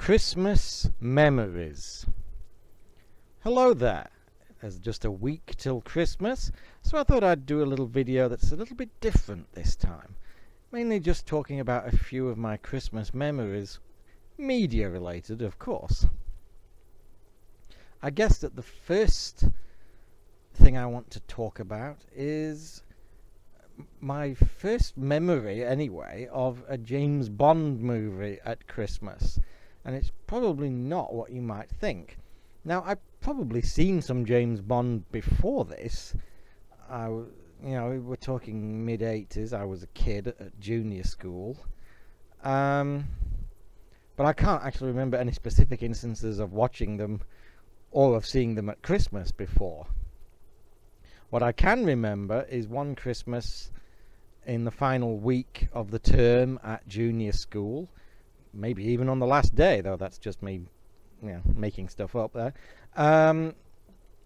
Christmas memories. Hello there. There's just a week till Christmas, so I thought I'd do a little video that's a little bit different this time. Mainly just talking about a few of my Christmas memories, media related, of course. I guess that the first thing I want to talk about is my first memory, anyway, of a James Bond movie at Christmas. And it's probably not what you might think. Now, I've probably seen some James Bond before this. We're talking mid-80s. I was a kid at junior school. But I can't actually remember any specific instances of watching them or of seeing them at Christmas before. What I can remember is one Christmas in the final week of the term at junior school, maybe even on the last day, though that's just me making stuff up there.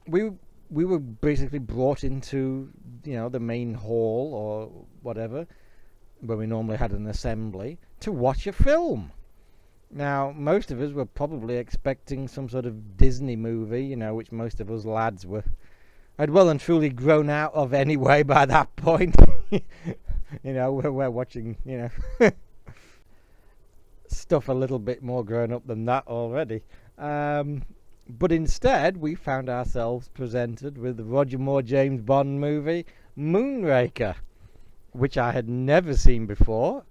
We were basically brought into the main hall or whatever, where we normally had an assembly, to watch a film. Now, most of us were probably expecting some sort of Disney movie, which most of us lads had well and truly grown out of anyway by that point. We're watching, stuff a little bit more grown up than that already. But instead, we found ourselves presented with the Roger Moore James Bond movie, Moonraker, which I had never seen before.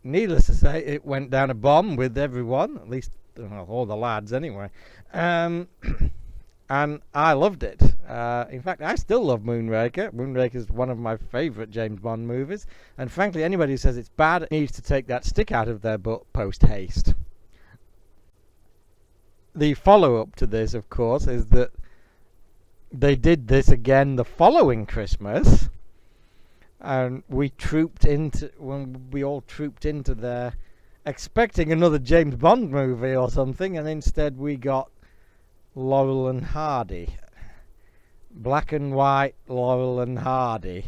Needless to say, it went down a bomb with everyone, at least all the lads anyway. And I loved it. In fact, I still love Moonraker. Moonraker is one of my favourite James Bond movies. And frankly, anybody who says it's bad needs to take that stick out of their butt post-haste. The follow-up to this, of course, is that they did this again the following Christmas. And we all trooped into there expecting another James Bond movie or something, and instead we got Laurel and Hardy. Black and white Laurel and Hardy.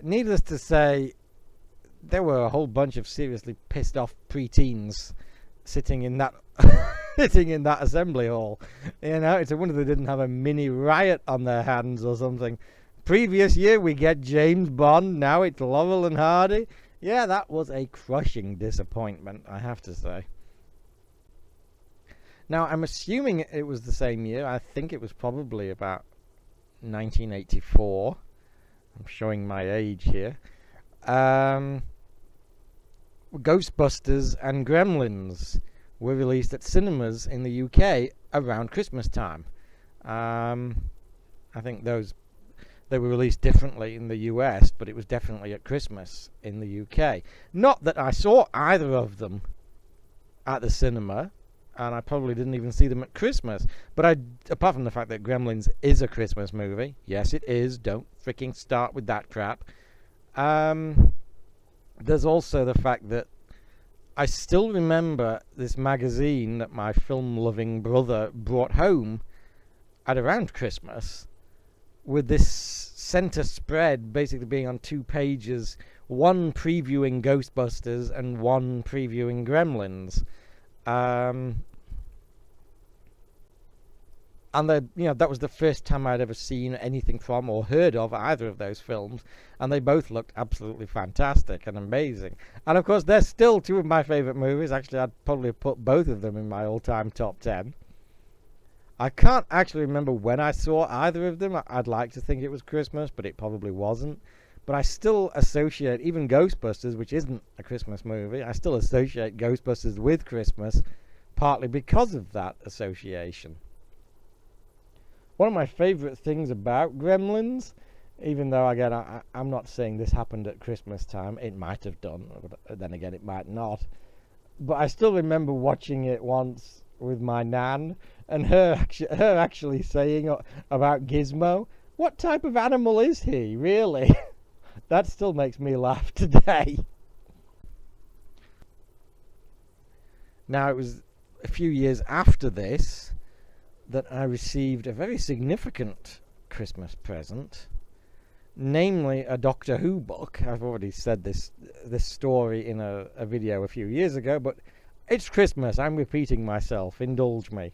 Needless to say, there were a whole bunch of seriously pissed off preteens sitting in that assembly hall. It's a wonder they didn't have a mini riot on their hands or something. Previous year we get James Bond, now it's Laurel and Hardy. Yeah, that was a crushing disappointment, I have to say. Now, I'm assuming it was the same year. I think it was probably about 1984. I'm showing my age here. Ghostbusters and Gremlins were released at cinemas in the UK around Christmas time. I think they were released differently in the US, but it was definitely at Christmas in the UK. Not that I saw either of them at the cinema, and I probably didn't even see them at Christmas. But apart from the fact that Gremlins is a Christmas movie, yes it is, don't freaking start with that crap. There's also the fact that I still remember this magazine that my film-loving brother brought home at around Christmas, with this center spread basically being on 2 pages, one previewing Ghostbusters and one previewing Gremlins. And that was the first time I'd ever seen anything from or heard of either of those films, and they both looked absolutely fantastic and amazing. And of course, they're still 2 of my favorite movies. Actually, I'd probably put both of them in my all-time top 10. I can't actually remember when I saw either of them. I'd like to think it was Christmas, but it probably wasn't. But I still associate, even Ghostbusters, which isn't a Christmas movie, I still associate Ghostbusters with Christmas, partly because of that association. One of my favourite things about Gremlins, even though, again, I'm not saying this happened at Christmas time, it might have done, but then again, it might not. But I still remember watching it once with my nan, and her actually saying about Gizmo, "What type of animal is he, really?" That still makes me laugh today. Now, it was a few years after this that I received a very significant Christmas present, namely a Doctor Who book. I've already said this story in a video a few years ago, but It's Christmas. I'm repeating myself. Indulge me.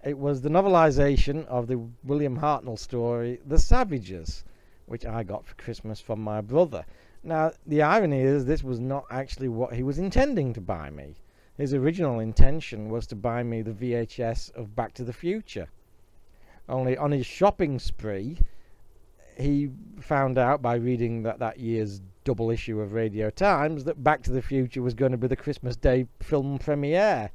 It was the novelisation of the William Hartnell story, The Savages, which I got for Christmas from my brother. Now, the irony is this was not actually what he was intending to buy me. His original intention was to buy me the VHS of Back to the Future. Only on his shopping spree, he found out by reading that year's double issue of Radio Times that Back to the Future was going to be the Christmas Day film premiere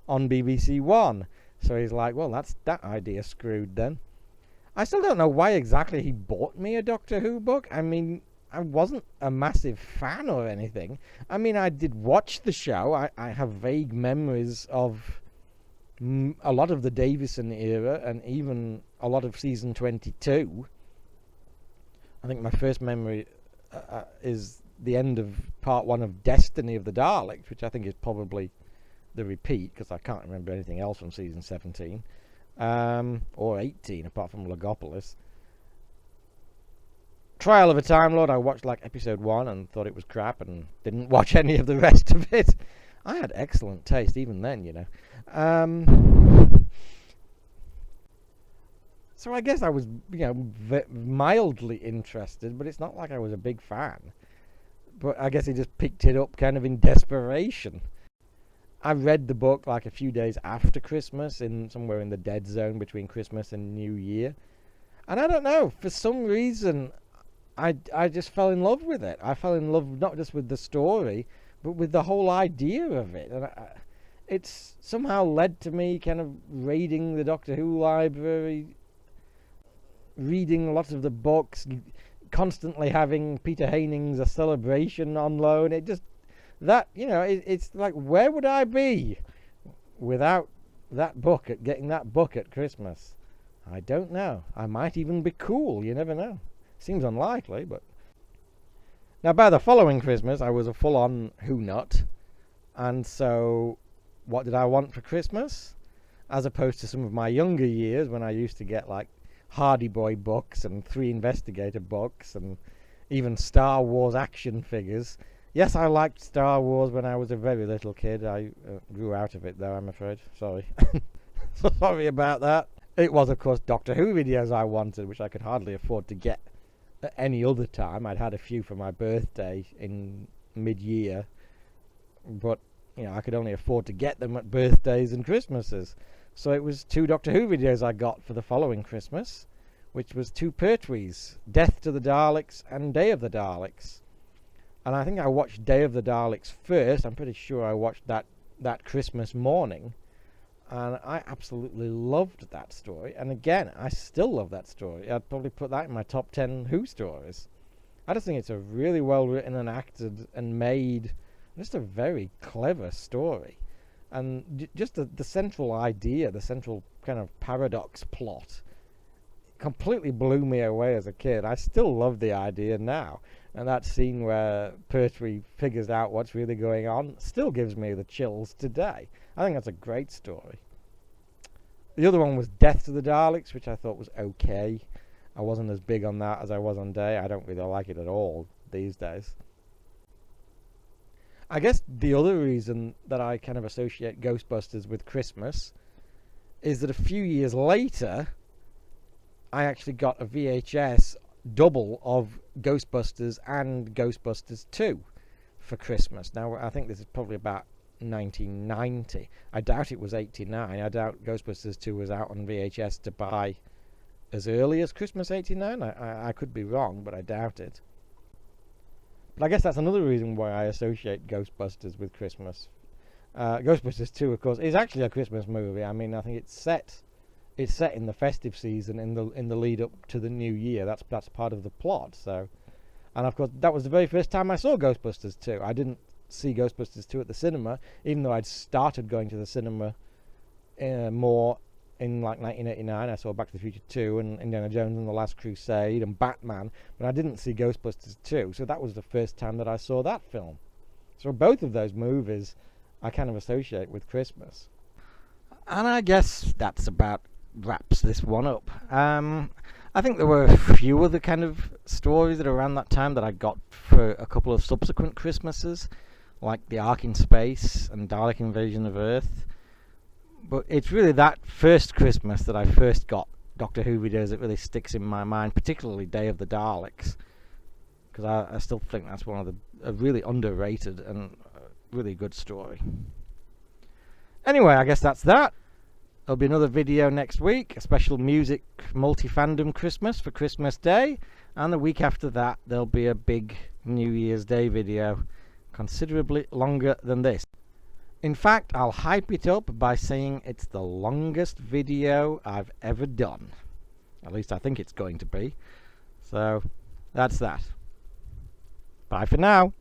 on BBC One. So he's like, well, that's that idea screwed then. I still don't know why exactly he bought me a Doctor Who book. I mean, I wasn't a massive fan or anything. I mean, I did watch the show. I have vague memories of a lot of the Davison era and even a lot of season 22. I think my first memory is the end of part 1 of Destiny of the Daleks, which I think is probably the repeat, because I can't remember anything else from season 17 or 18 apart from Logopolis. Trial of a Time Lord, I watched like episode 1 and thought it was crap and didn't watch any of the rest of it. I had excellent taste even then, you know. So I guess I was, mildly interested, but it's not like I was a big fan. But I guess he just picked it up kind of in desperation. I read the book like a few days after Christmas, somewhere in the dead zone between Christmas and New Year. And I don't know, for some reason, I just fell in love with it. I fell in love not just with the story, but with the whole idea of it. And it's somehow led to me kind of raiding the Doctor Who library, reading lots of the books, constantly having Peter Haining's A Celebration on loan. It just, it's like, where would I be without that book, getting that book at Christmas? I don't know. I might even be cool, you never know. Seems unlikely, but... Now, by the following Christmas, I was a full-on Who nut, and so what did I want for Christmas? As opposed to some of my younger years when I used to get, like, Hardy Boy books and 3 Investigator books and even Star Wars action figures. Yes, I liked Star Wars when I was a very little kid. I grew out of it, though, I'm afraid. Sorry. Sorry about that. It was, of course, Doctor Who videos I wanted, which I could hardly afford to get at any other time. I'd had a few for my birthday in mid-year, but, I could only afford to get them at birthdays and Christmases. So it was 2 Doctor Who videos I got for the following Christmas, which was 2 Pertwees, Death to the Daleks and Day of the Daleks. And I think I watched Day of the Daleks first. I'm pretty sure I watched that Christmas morning. And I absolutely loved that story. And again, I still love that story. I'd probably put that in my top 10 Who stories. I just think it's a really well written and acted and made, just a very clever story. And just the central idea, the central kind of paradox plot, completely blew me away as a kid. I still love the idea now. And that scene where Pertwee figures out what's really going on still gives me the chills today. I think that's a great story. The other one was Death to the Daleks, which I thought was okay. I wasn't as big on that as I was on Day. I don't really like it at all these days. I guess the other reason that I kind of associate Ghostbusters with Christmas is that a few years later, I actually got a VHS double of Ghostbusters and Ghostbusters 2 for Christmas. Now, I think this is probably about 1990. I doubt it was 89. I doubt Ghostbusters 2 was out on VHS to buy as early as Christmas 89. I could be wrong, but I doubt it. But I guess that's another reason why I associate Ghostbusters with Christmas. Ghostbusters 2, of course, is actually a Christmas movie. I mean, I think it's set in the festive season, in the lead up to the new year. That's part of the plot. So, and of course, that was the very first time I saw Ghostbusters 2. I didn't see Ghostbusters 2 at the cinema, even though I'd started going to the cinema more in like 1989. I saw Back to the Future 2 and Indiana Jones and the Last Crusade and Batman, but I didn't see Ghostbusters 2. So that was the first time that I saw that film. So both of those movies I kind of associate with Christmas. And I guess that's about wraps this one up. I think there were a few other kind of stories that around that time that I got for a couple of subsequent Christmases. like the Ark in Space and Dalek Invasion of Earth. But it's really that first Christmas that I first got Doctor Who videos that really sticks in my mind, particularly Day of the Daleks, because I still think that's one of a really underrated and really good story. Anyway, I guess that's that. There'll be another video next week, a special music multi-fandom Christmas for Christmas Day, and the week after that there'll be a big New Year's Day video, considerably longer than this. In fact, I'll hype it up by saying it's the longest video I've ever done. At least I think it's going to be. So, that's that. Bye for now.